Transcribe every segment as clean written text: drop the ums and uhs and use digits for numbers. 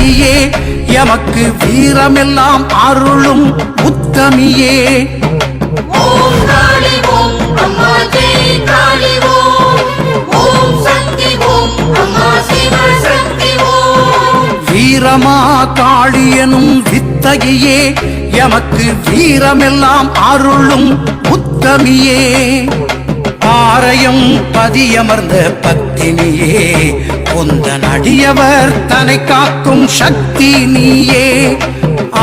வித்தகியே எமக்கு வீரமெல்லாம் அருளும் உத்தமியே. ஓம் காளி ஓம் அம்மா ஜெய் காளி ஓம். ஓம் சக்தி ஓம் அம்மா சிவ சக்தி ஓம். வீரமா காளி எனும் வித்தகியே எமக்கு வீரமெல்லாம் அருளும் உத்தமியே. ஆரையும் பதியமர்ந்த பத்தினியே உந்தன் அடியவர் தன்னை காக்கும் சக்தி நீயே.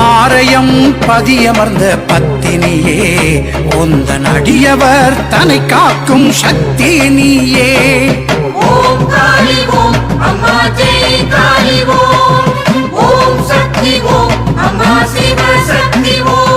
ஆரையும் பதியமர்ந்த பத்தினியே உந்தன் அடியவர் தன்னை காக்கும் சக்தி நீயே. ஓம் காளி ஓம் அம்மா ஜெய் காளி ஓம். ஓம் சக்தி ஓம் அம்மா சிவ சக்தி ஓம்.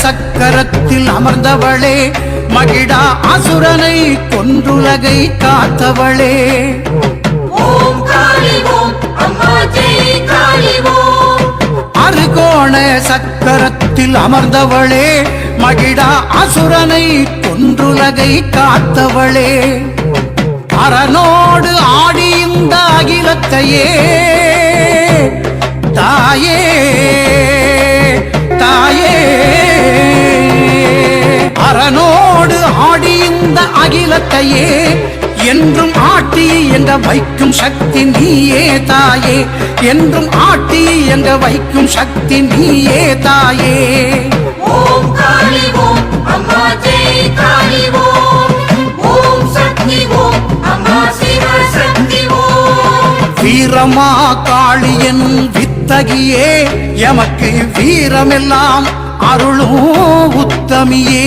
சக்கரத்தில் அமர்ந்தவளே மகிடா அசுரனை கொன்றுலகை காத்தவளே. ஓம் காளி ஓம் அம்மா ஜெய் காளி ஓம். அருகோண சக்கரத்தில் அமர்ந்தவளே மகிடா அசுரனை கொன்றுலகை காத்தவளே. அரணோடு ஆடி இந்த அகிலத்தையே தாயே தாயே. அரணோடு ஆடி இந்த அகிலத்தையே என்றும் ஆட்டி எங்க வைக்கும் சக்தி நீயே தாயே. என்றும் ஆட்டி எங்க வைக்கும் சக்தி நீயே தாயே. ஓம் காளி ஓம் அம்மா ஜெய் காளி ஓம். ஓம் சக்தி ஓம் அம்மா சிவ சக்தி ஓம். வீரமா காளி எனும் வித்தகியே எமக்கு வீரமெல்லாம் அருளும் உத்தமியே.